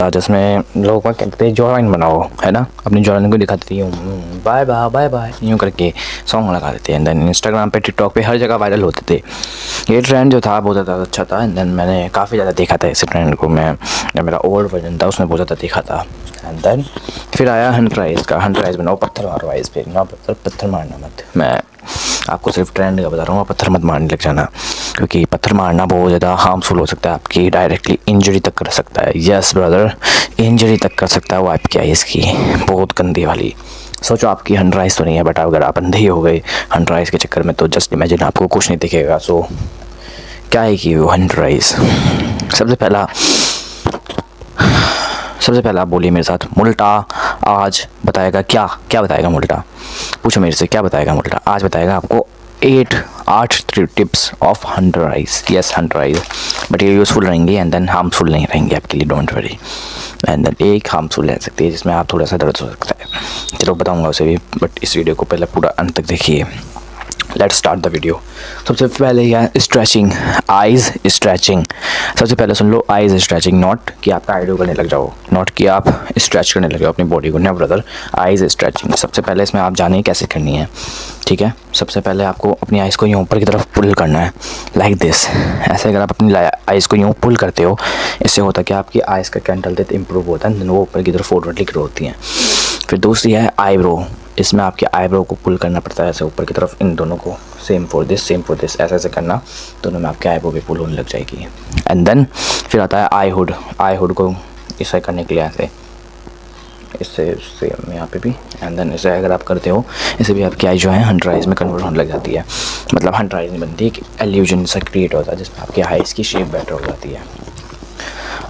जिसमें लोग क्या कहते हैं जॉइन बनाओ, है ना, अपनी जॉइन को दिखाते हैं बाय बाय बाय बाय यूँ करके सॉन्ग लगा देते हैं। एंड देन इंस्टाग्राम पे टिकटॉक पे हर जगह वायरल होते थे। ये ट्रेंड जो था बहुत ज़्यादा अच्छा था। एंड देन मैंने काफ़ी ज़्यादा देखा था इस ट्रेंड को। मैं जब मेरा ओल्ड वर्जन था उसमें बहुत ज़्यादा देखा था। एंड देन फिर आया हंटराइज का, हंटराइज बनाओ पत्थर मारो आइस पे, ना पत्थर मारना मत। मैं आपको सिर्फ ट्रेंड का बता रहा हूँ, पत्थर मत मारने लग जाना, क्योंकि पत्थर मारना बहुत ज़्यादा हार्मफुल हो सकता है, आपकी डायरेक्टली इंजरी तक कर सकता है। यस ब्रदर, इंजरी तक कर सकता है वो आपकी आइस की, बहुत गंदी वाली। सोचो आपकी हंटराइज तो नहीं है, बट अगर आप अंधे हो गए हंटराइज के चक्कर में तो जस्ट इमेजिन आपको कुछ नहीं दिखेगा। सो क्या है कि वो हंटराइज। सबसे पहला आप बोलिए मेरे साथ, मुल्टा आज बताएगा क्या क्या बताएगा मुल्टा? पूछो मेरे से क्या बताएगा मुल्टा? आज बताएगा आपको 8 टिप्स ऑफ हंटराइज। यस हंटराइज, बट ये यूज़फुल रहेंगे एंड देन हार्मफुल नहीं रहेंगे आपके लिए, डोंट वरी। एंड देन एक हार्मफुल रह सकती है जिसमें आप थोड़ा सा दर्द हो सकता है, चलो बताऊंगा उसे भी, बट इस वीडियो को पहले पूरा अंत तक देखिए। Let's start the video. सबसे पहले है स्ट्रेचिंग, आइज़ स्ट्रेचिंग। सबसे पहले सुन लो, आइज़ स्ट्रेचिंग, नॉट कि आप कार्डियो करने लग जाओ, नॉट कि आप स्ट्रेच करने लग जाओ अपनी बॉडी को, ना ब्रदर, आइज़ स्ट्रेचिंग। सबसे पहले इसमें आप जानिए कैसे करनी है, ठीक है। सबसे पहले आपको अपनी आइज़ को यूँ ऊपर की तरफ पुल करना है, लाइक दिस। ऐसे अगर आप अपनी आइज़ को यूँ पुल करते हो, इससे होता है कि आपकी आइज़ का कैंटल डेथ इंप्रूव होता है, वो ऊपर की तरफ फॉरवर्डली ग्रो होती हैं। फिर दूसरी है आईब्रो, इसमें आपके आईब्रो को पुल करना पड़ता है ऐसे ऊपर की तरफ, इन दोनों को सेम फॉर दिस ऐसे ऐसे करना, दोनों में आपके आईब्रो भी पुल होने लग जाएगी। एंड देन फिर आता है आई हुड। आई हुड को इसे करने के लिए ऐसे इससे यहाँ पे भी, एंड देन इसे अगर आप करते हो इसे भी आपकी आई जो है हंटराइज में कन्वर्ट होने लग जाती है। मतलब हंटराइज नहीं बनती, एक एल्यूजन सा क्रिएट होता है जिसमें आपकी आइज़ की शेप बेटर हो जाती है।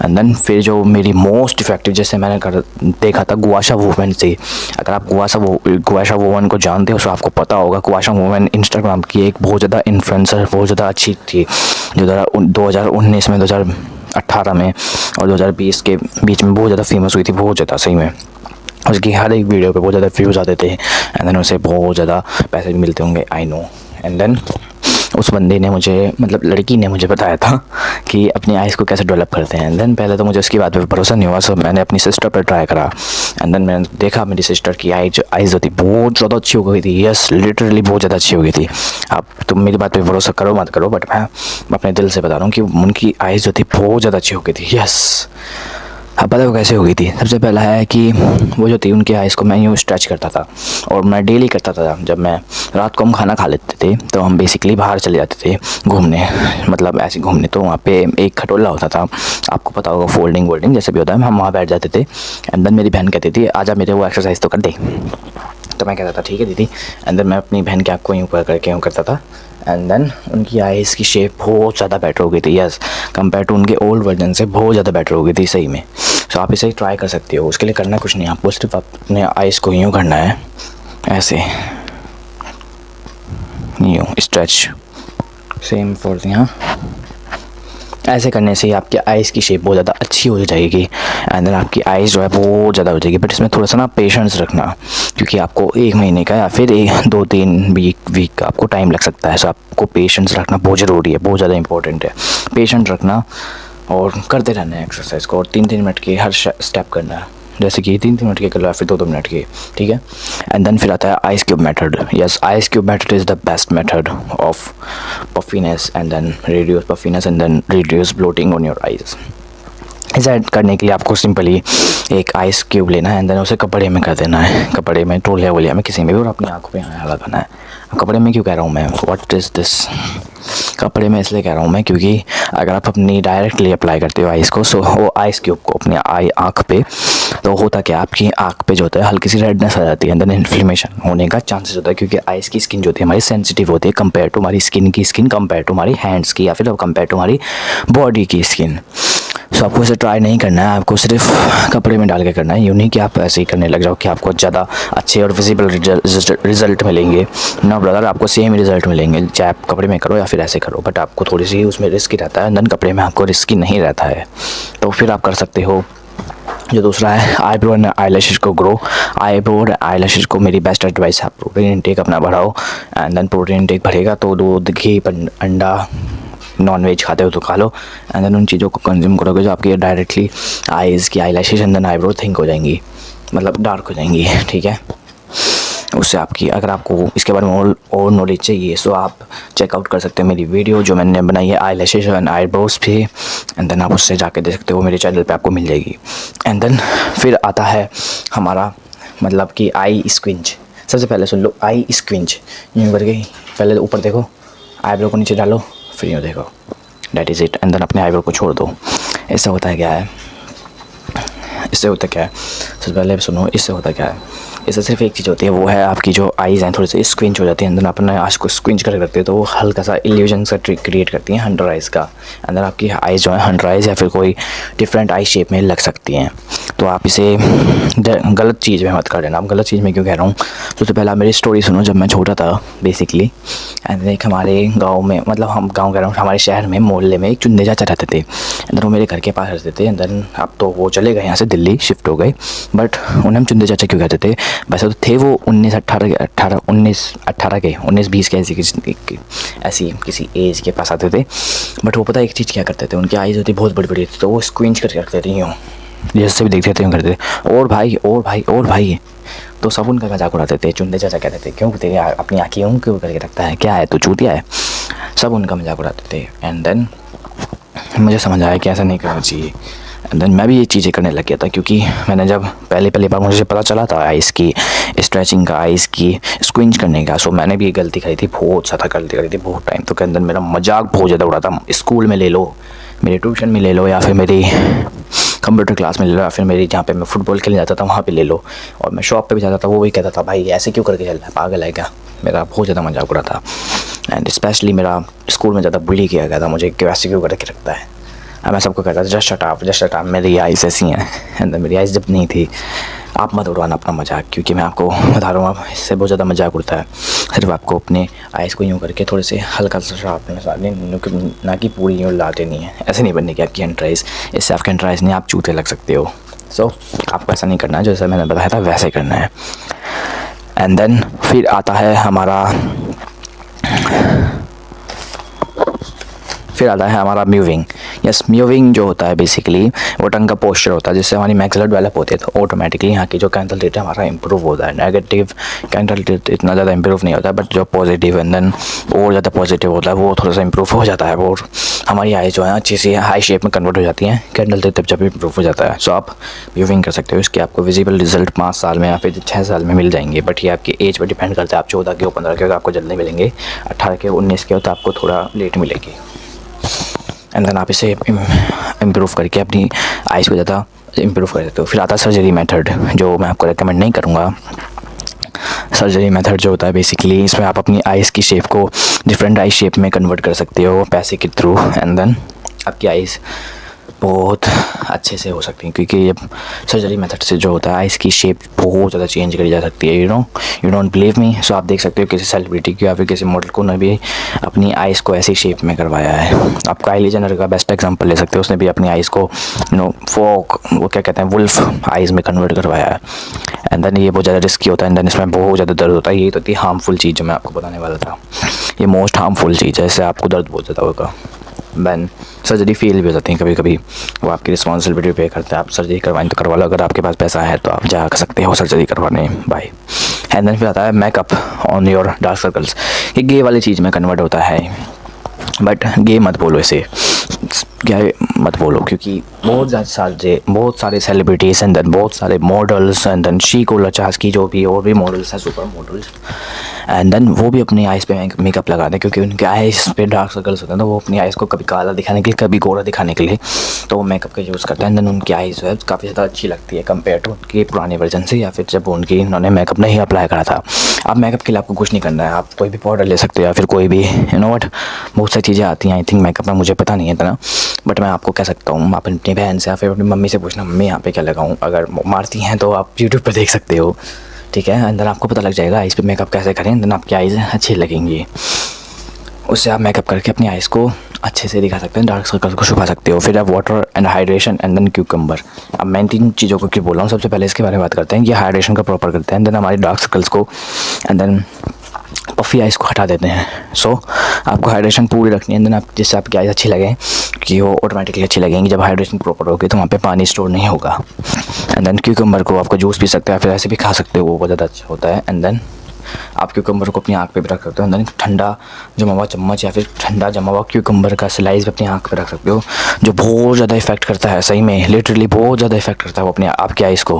एंड देन फिर जो मेरी मोस्ट इफेक्टिव, जैसे मैंने देखा था गुआशा वूमेन से, अगर आप गुआशा वूमेन को जानते हो तो आपको पता होगा गुआशा वूमेन इंस्टाग्राम की एक बहुत ज़्यादा इन्फ्लुएंसर, बहुत ज़्यादा अच्छी थी, जो 2019 में, 2018 में और 2020 के बीच में बहुत ज़्यादा फेमस हुई थी, बहुत ज़्यादा सही में। उसकी हर एक वीडियो पे बहुत ज़्यादा व्यूज़ आते थे एंड देन उसे बहुत ज़्यादा पैसे भी मिलते होंगे, आई नो। एंड देन उस बंदे ने मुझे, मतलब लड़की ने मुझे बताया था कि अपनी आइज़ को कैसे डेवलप करते हैं। एंड देन पहले तो मुझे उसकी बात पे भरोसा नहीं हुआ, सो मैंने अपनी सिस्टर पर ट्राई करा। एंड देन मैंने देखा मेरी सिस्टर की आइज़ होती बहुत ज़्यादा अच्छी हो गई थी। यस लिटरली बहुत ज़्यादा अच्छी हो गई थी। आप तुम मेरी बात पे भरोसा करो मत करो, बट मैं अपने दिल से बता रहा हूँ कि उनकी आइज़ होती बहुत ज़्यादा अच्छी हो गई थी। यस, अब पता है वो कैसे हो गई थी? सबसे पहला है कि वो जो थी उनकी आइज़ को मैं यूँ स्ट्रेच करता था, और मैं डेली करता था। जब मैं रात को हम खाना खा लेते थे तो हम बेसिकली बाहर चले जाते थे घूमने, मतलब ऐसे घूमने, तो वहाँ पे एक खटोला होता था, आपको पता होगा, फोल्डिंग जैसे भी होता है, हम वहाँ बैठ जाते थे। एंड देन मेरी बहन कहती थी आजा मेरे वो एक्सरसाइज तो कर दे, तो मैं कहता था ठीक है दीदी। एंड देन मैं अपनी बहन के आँख को यूँ ऊपर करके यूँ करता था। एंड देन उनकी आइज़ की शेप बहुत ज़्यादा बेटर हो गई थी। यस, कंपेयर टू उनके ओल्ड वर्जन से बहुत ज़्यादा बेटर हो गई थी सही में। सो आप इसे ट्राई कर सकते हो। उसके लिए करना कुछ नहीं, आपको सिर्फ अपने आइज़ को यूँ करना है, ऐसे यूँ स्ट्रेच, सेम फॉर यहाँ। ऐसे करने से आपकी आइज़ की शेप बहुत ज़्यादा अच्छी हो जाएगी एंड देन आपकी आइज़ जो है बहुत ज़्यादा हो जाएगी। बट इसमें थोड़ा सा ना पेशेंस रखना, क्योंकि आपको 1 महीने का या फिर 2-3 वीक का आपको टाइम लग सकता है। सो आपको पेशेंस रखना बहुत ज़रूरी है, बहुत ज़्यादा इंपॉर्टेंट है। पेशेंस रखना और करते रहना है एक्सरसाइज को, और 3-3 मिनट की हर स्टेप करना है, जैसे कि 3-3 मिनट के कर लो या फिर 2-2 मिनट के, ठीक है। एंड देन फिर आता है ice cube method. Yes, ice cube method is the best method of puffiness and then reduce puffiness and then reduce bloating on your eyes. इसे करने के लिए आपको सिंपली एक आइस क्यूब लेना है एंड देन उसे कपड़े में कर देना है, कपड़े में, टोलिया वोलिया में, किसी में भी, और अपनी आँखों पे यहाँ लगाना है। कपड़े में क्यों कह रहा हूँ मैं, व्हाट इज़ दिस? कपड़े में इसलिए कह रहा हूँ मैं क्योंकि अगर आप अपनी डायरेक्टली अप्लाई करते हो आइस को, सो वो आइस क्यूब को अपनी आँख पे, तो होता क्या, आपकी आँख पे जो होता है हल्की सी रेडनेस आ जाती है एंड देन इन्फ्लेमेशन होने का चांसेस होता है, क्योंकि आइस की स्किन जो होती है हमारी सेंसिटिव होती है कंपेयर टू हमारी स्किन की स्किन, कंपेयर टू हमारी हैंड्स की, या फिर कंपेयर टू हमारी बॉडी की स्किन। सो आपको इसे ट्राई नहीं करना है, आपको सिर्फ कपड़े में डाल के करना है। यूँ नहीं कि आप ऐसे ही करने लग जाओ कि आपको ज़्यादा अच्छे और विजिबल रिजल्ट मिलेंगे ना ब्रदर, आपको सेम रिजल्ट मिलेंगे चाहे आप कपड़े में करो या फिर ऐसे करो, बट आपको थोड़ी सी उसमें रिस्क ही रहता है, देन कपड़े में आपको रिस्क ही नहीं रहता है। तो फिर आप कर सकते हो। जो दूसरा है आईब्रो एंड आईलैशेस को ग्रो। आईब्रो और आईलैशेस को मेरी बेस्ट एडवाइस है, प्रोटीन इंटेक अपना बढ़ाओ एंड देन प्रोटीन इंटेक बढ़ेगा तो दूध, घी, अंडा, नॉन वेज खाते हो तो खा लो, एंड देन उन चीज़ों को कंज्यूम करोगे जो आपकी डायरेक्टली आइज़ की eye lashes and then eyebrow thick हो जाएंगी, मतलब डार्क हो जाएंगी, ठीक है। उससे आपकी, अगर आपको इसके बारे में और नॉलेज चाहिए सो आप चेकआउट कर सकते हो मेरी वीडियो जो मैंने बनाई है आई लैशेज एंड आईब्रोज पे, एंड देन आप उससे जाके देख सकते हो, मेरे चैनल पे आपको मिल जाएगी। एंड देन फिर आता है हमारा मतलब कि आई स्क्विंच। सबसे पहले सुन लो, आई स्क्विंच यूँ करके पहले ऊपर देखो, आईब्रो को नीचे डालो, फिर यूँ देखो, that is it. And then अपने आईब्रो को छोड़ दो। इससे होता है क्या है, इससे होता क्या है, सबसे पहले सुनो, इससे होता क्या है, इससे सिर्फ एक चीज़ होती है, वो है आपकी जो आइज़ हैं थोड़ी सी स्क्विंच हो जाती है, अंदर अपने आइज़ को स्क्विंच कर करते हैं तो वो हल्का सा इल्यूजन सा क्रिएट करती हैं अंडर आइज़ का। अंदर आपकी आइज़ जो है अंडर आइज़ या फिर कोई डिफरेंट आई शेप में लग सकती हैं। तो आप इसे गलत चीज़ में मत कर लेना। आप गलत चीज़ में क्यों कह रहा हूँ, सबसे पहले आप मेरी स्टोरी सुनो। जब मैं छोटा था बेसिकली, एंड एक हमारे गाँव में, मतलब हम गाँव कह रहा हूँ, हमारे शहर में मोहल्ले में एक चुन्ने चाचा रहते थे, अंदर वो मेरे घर के पास रहते थे। अंदर अब तो वो चले गए यहाँ से, दिल्ली शिफ्ट हो गए, बट उन्हें हम चुन्ने चाचा क्यों कहते थे, वैसे तो थे वो 19-20 के ऐसी किसी एज के पास आते थे, बट वो पता एक चीज़ क्या करते थे, उनकी आइज़ होती बहुत बड़ी बड़ी थी, तो वो स्क्विंच करके रखते थे यूँ, जैसे भी देखते थे यूँ करते थे, और भाई और भाई और भाई, तो सब उनका मजाक उड़ाते थे। चुन्ने चाचा कहते थे क्यों तेरे अपनी आँखें यूँ क्यों करके रखता है, क्या है तो चूतिया है, सब उनका मजाक उड़ाते थे। एंड देन मुझे समझ आया कि ऐसा नहीं करना चाहिए, एंड देन मैं भी ये चीज़ें करने लग गया था, क्योंकि मैंने जब पहली बार मुझे पता चला था आइज़ की स्ट्रेचिंग का, आइज़ की स्क्विंच करने का, सो मैंने भी ये गलती करी थी, बहुत ज़्यादा गलती करी थी बहुत टाइम। तो के अंदर मेरा मजाक बहुत ज़्यादा उड़ा था, स्कूल में ले लो, मेरे ट्यूशन में ले लो, या फिर मेरी कंप्यूटर क्लास में ले लो, या फिर मेरी जहाँ पे मैं फ़ुटबॉल खेलने जाता था वहाँ पे ले लो, और मैं शॉप पे भी जाता था, वो भी कहता था भाई ऐसे क्यों करके चल रहा है, पागल है क्या। मेरा बहुत ज़्यादा मजाक उड़ा था, एंड स्पेशली मेरा स्कूल में ज़्यादा बुली किया गया था मुझे, कि वैसे क्यों करके रखता है। अब मैं सबको कहता था जस्ट शट अप, मेरी आइज़ ऐसी हैं, एंड मेरी आइज़ जब नहीं थी। आप मत उड़वाना अपना मजाक, क्योंकि मैं आपको बता रहा हूँ आप इससे बहुत ज़्यादा मजाक उड़ता है। सिर्फ आपको अपने आइज़ को यूँ करके थोड़े से हल्का सा शार्प, ना कि पूरी यूँ लाटे नहीं है, ऐसे नहीं बनने की आपकी अंडर आइज़, इससे आपके अंडर आइज़ नहीं, आप चूते लग सकते हो। सो आपको ऐसा नहीं करना है, जैसा मैंने बताया था वैसे करना है। एंड देन फिर आता है हमारा म्यूविंग। यस, म्यूविंग जो होता है बेसिकली वो टंग का पोस्चर होता है, जिससे हमारी मैक्सिलर डेवलप होती है, तो ऑटोमेटिकली यहाँ की जो कैंटल रेट है हमारा इंप्रूव होता है। नेगेटिव कैंटल रेट इतना ज़्यादा इंप्रूव नहीं होता है, बट जो पॉजिटिव एंड देन और ज़्यादा पॉजिटिव होता है वो थोड़ा सा इंप्रूव हो जाता है, और हमारी आई जो है अच्छी सी हाई शेप में कन्वर्ट हो जाती हैं कैंडल रेट जब इंप्रूव हो जाता है। सो आप म्यूविंग कर सकते हो, इसके आपको विजिबल रिजल्ट 5 साल में या फिर 6 साल में मिल जाएंगे, बट ये आपकी एज पर डिपेंड करता है। आप 14 के हो, 15 के हो तो आपको जल्दी मिलेंगे, 18 के 19 के हो तो आपको थोड़ा लेट मिलेगी। एंड देन आप इसे इम्प्रूव करके अपनी आइज़ को ज़्यादा इम्प्रूव कर सकते हो। फिर आता है सर्जरी मेथड, जो मैं आपको रेकमेंड नहीं करूँगा। सर्जरी मेथड जो होता है बेसिकली, इसमें आप अपनी आइज़ की शेप को डिफरेंट आई शेप में कन्वर्ट कर सकते हो पैसे के थ्रू, एंड देन आपकी आइज़ बहुत अच्छे से हो सकती हैं, क्योंकि ये सर्जरी मेथड से जो होता है आइज़ की शेप बहुत ज़्यादा चेंज करी जा सकती है। यू डोंट बिलीव मी, सो आप देख सकते हो किसी सेलिब्रिटी की या फिर किसी मॉडल को ने भी अपनी आइज़ को ऐसी शेप में करवाया है। आप काइली जेनर का बेस्ट एग्जांपल ले सकते हो, उसने भी अपनी आइज़ को वो क्या कहते हैं वुल्फ आइज़ में कन्वर्ट करवाया है। एंड देन ये बहुत ज़्यादा रिस्की होता है, एंड देन इसमें बहुत ज़्यादा दर्द होता है। ये तो थी हार्मफुल चीज़ जो मैं आपको बताने वाला था, ये मोस्ट हार्मफुल चीज़ है, इससे आपको दर्द बहुत ज़्यादा होगा। दैन सर्जरी फेल भी हो जाती है कभी कभी, वो आपकी रिस्पॉन्सिबिलिटी पे करते हैं। आप सर्जरी करवाएं तो करवा लो, अगर आपके पास पैसा है तो आप जा सकते हो सर्जरी करवाने। बाय। एंड देन फिर आता है makeup on your dark circles. ये गे वाली चीज़ में कन्वर्ट होता है, बट गे मत बोलो इसे, क्या मत बोलो, क्योंकि बहुत सारे सेलिब्रिटीज़ एंड देन बहुत सारे मॉडल्स एंड देन शीको लचास की जो भी और भी मॉडल्स हैं, सुपर मॉडल्स, एंड देन वो भी अपनी आइज़ पे मेकअप लगाते हैं, क्योंकि उनके आइज़ पे डार्क सर्कल्स होते हैं, तो वो अपनी आइज़ को कभी काला दिखाने के लिए कभी गोरा दिखाने के लिए तो वो मेकअप का यूज़ करते हैं। एंड देन उनकी आइज़ जो है काफ़ी ज़्यादा अच्छी लगती है कंपेयर टू उनके पुराने वर्जन से, या फिर जब उन्होंने मेकअप नहीं अप्लाई करा था। अब मेकअप के लिए आपको कुछ नहीं करना है, आप कोई भी पाउडर ले सकते हो या फिर कोई भी व्हाट बहुत सारी चीज़ें आती हैं। आई थिंक मेकअप में मुझे पता नहीं है इतना, बट मैं आपको कह सकता हूँ, आप अपनी बहन से या फिर अपनी मम्मी से पूछना मम्मी यहाँ पे क्या लगाऊँ, अगर मारती हैं तो आप यूट्यूब पे देख सकते हो, ठीक है। अंदर आपको पता लग जाएगा आइज़ पे मेकअप कैसे करें, अंदर आपकी आइज़ अच्छी लगेंगी, उससे आप मेकअप करके अपनी आइज़ को अच्छे से दिखा सकते हैं, डार्क सर्कल को छुपा सकते हो। फिर आप water and hydration and then cucumber. अब मैं 3 चीज़ों को क्यों बोल रहा हूँ, सबसे पहले इसके बारे में बात करते हैं कि हाइड्रेशन का प्रॉपर करते हैं, देन हमारी डार्क सर्कल्स को एंड देन पफी आइज़ को हटा देते हैं। सो आपको हाइड्रेशन पूरी रखनी है, देन आप जिससे आपकी आइज़ अच्छी लगे कि वो ऑटोमेटिकली अच्छी लगेंगी। जब हाइड्रेशन प्रॉपर होगी तो वहाँ पे पानी स्टोर नहीं होगा। एंड देन क्यूकम्बर को आपको जूस पी सकते हैं, फिर ऐसे भी खा सकते हो, वो बहुत ज़्यादा अच्छा होता है। एंड देन आप क्यूकम्बर को अपनी आँख पे भी रख सकते हो। देन ठंडा जमा हुआ चम्मच या फिर ठंडा जमा हुआ क्यूकम्बर का स्लाइस भी अपनी आँख पे रख सकते हो, जो बहुत ज़्यादा इफेक्ट करता है। सही में लिटरली बहुत ज़्यादा इफेक्ट करता है वो अपने आपकी आइज़ को।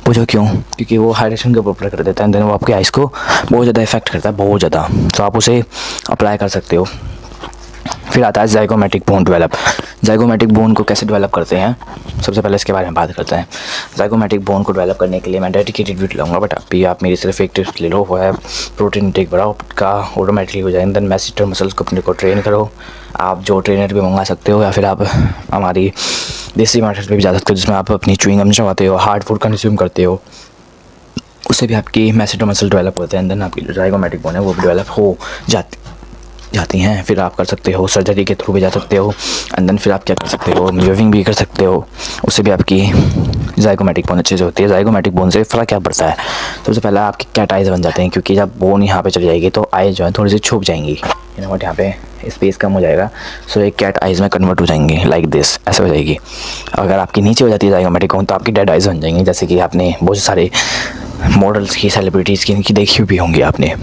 पूछो क्यों? क्योंकि वो हाइड्रेशन को प्रॉपर कर देता है। देन वो आपकी आइज़ को बहुत ज़्यादा इफेक्ट करता है, बहुत ज़्यादा। तो आप उसे अप्लाई कर सकते हो। फिर आता है ज़ाइगोमेटिक बोन डेवलप। ज़ाइगोमेटिक बोन को कैसे डेवलप करते हैं, सबसे पहले इसके बारे में बात करते हैं। ज़ाइगोमेटिक बोन को डेवलप करने के लिए मैं डेडिकेटेड वीडियो लाऊंगा, बट अभी आप मेरी सिर्फ एक टिप्स ले लो, वो है प्रोटीन इंटेक बढ़ाओ, का ऑटोमेटिकली हो जाएगा। देन मैसेटर मसल्स को अपने को ट्रेन करो। आप जो ट्रेनर भी मंगा सकते हो, या फिर आप हमारी देसी मार्केट पर भी जा सकते हो, जिसमें आप अपनी च्युइंग गम चबाते हो, हार्ड फूड कंज्यूम करते हो, उससे भी आपकी मैसेटर मसल डेवलप होते हैं। देन आपकी जो ज़ाइगोमेटिक बोन है वो भी डेवलप हो जाती हैं। फिर आप कर सकते हो सर्जरी के थ्रू भी जा सकते हो। एंड देन फिर आप क्या कर सकते हो, म्यूविंग भी कर सकते हो, उससे भी आपकी ज़ाइगोमेटिक बोन अच्छे से होती है। ज़ाइगोमेटिक बोन से फ़र्क क्या पड़ता है, सबसे पहले आपके कैट आइज़ बन जाते हैं, क्योंकि जब बोन यहाँ पे चली जाएगी तो आइज़ जो है थोड़ी सी छुप जाएंगी, यहाँ पे स्पेस कम हो जाएगा। सो एक कैट आइज़ में कन्वर्ट हो जाएंगे, लाइक दिस, ऐसे हो जाएगी। अगर आपकी नीचे हो जाती है ज़ाइगोमेटिक बोन तो आपकी डेड आइज़ बन जाएंगी, जैसे कि आपने बहुत सारे मॉडल्स की, सेलिब्रिटीज़ की इनकी देखी भी होंगी आपने।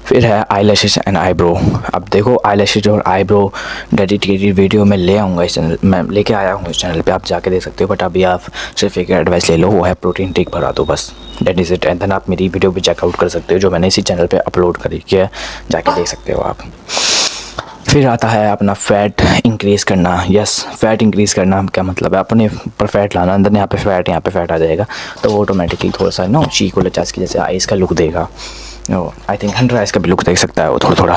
फिर है आई लैशेज़ एंड आईब्रो। अब देखो आई लैशेज़ और आईब्रो डेडिकेटेड वीडियो में ले आऊँगा इस चैनल में, लेके आया हूँ इस चैनल पे, आप जाके देख सकते हो। बट अभी आप सिर्फ एक एडवाइस ले लो, वो है प्रोटीन टेक भरा दो, बस that is it. And then आप मेरी वीडियो भी चेकआउट कर सकते हो, जो मैंने इसी चैनल पे अपलोड करी है, जाके देख सकते हो आप। फिर आता है अपना फ़ैट इंक्रीज़ करना। यस, फ़ैट इंक्रीज़ करना क्या मतलब है, अपने पर फैट लाना, अंदर यहाँ पे फ़ैट आ जाएगा, तो वो ऑटोमेटिकली थोड़ा सा ना चीक वाला चास की जैसे आइज़ का लुक देगा। आई थिंक 100 आइज़ का भी लुक देख सकता है वो थोड़ा थोड़ा,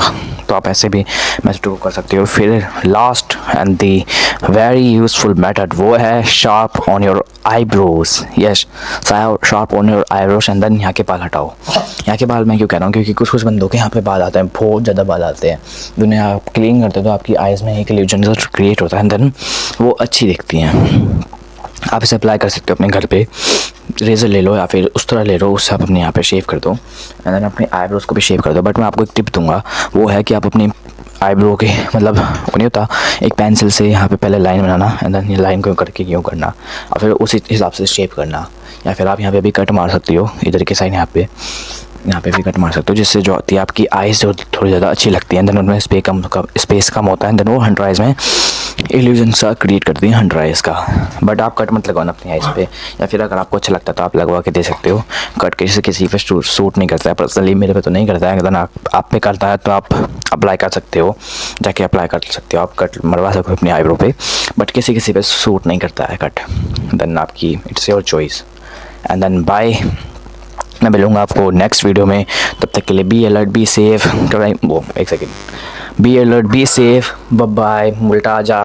तो आप ऐसे भी मैसेज कर सकते हो। फिर last and the very useful method, वो है sharp on your eyebrows. Yes, sharp on your eyebrows. And then यहाँ के बाल हटाओ। यहाँ के बाल मैं क्यों कह रहा हूँ, क्योंकि कुछ बंदों के यहाँ पे बाल आते हैं, बहुत ज़्यादा बाल आते हैं, जिन्हें आप क्लीन करते हो तो आपकी आइज़ में एक इल्यूजन क्रिएट होता है, एंड देन वो अच्छी दिखती हैं। आप इसे अप्लाई कर सकते हो अपने घर पे, रेज़र ले लो या फिर उस तरह ले लो, उससे आप अपने यहाँ पे शेव कर दो, एंड देन अपने आईब्रोज़ को भी शेव कर दो। बट मैं आपको एक टिप दूंगा, वो है कि आप अपनी आईब्रो के मतलब वो नहीं होता, एक पेंसिल से यहाँ पे पहले लाइन बनाना, एंड देन ये लाइन को करके यूँ करना, और फिर उसी हिसाब से शेप करना। या फिर आप यहाँ पे भी कट मार सकती हो, इधर के साइड यहाँ पे भी कट मार सकते हो, जिससे जो होती है आपकी आइज़ जो थोड़ी ज़्यादा अच्छी लगती है। देन उनमें स्पेस कम होता है, देन वो 100 आइज़ में इल्यूजन सा क्रिएट करती है 100 आइज़ का। बट आप कट मत लगवाना अपनी आइज़ पे, या फिर अगर आपको अच्छा लगता है तो आप लगवा के दे सकते हो। कट किसी पे सूट नहीं करता है, पर्सनली मेरे पे तो नहीं करता है। अगर आप पे करता है तो आप अप्लाई कर सकते हो, जाके अप्लाई कर सकते हो, आप कट मरवा सकते हो अपनी आईब्रो पे, बट किसी पे सूट नहीं करता है कट। देन आपकी it's your choice. And then bye, मैं मिलूँगा आपको नेक्स्ट वीडियो में, तब तक के लिए बी अलर्ट, बी सेफ। वो एक second, be alert, be safe, bye bye. उल्टा जा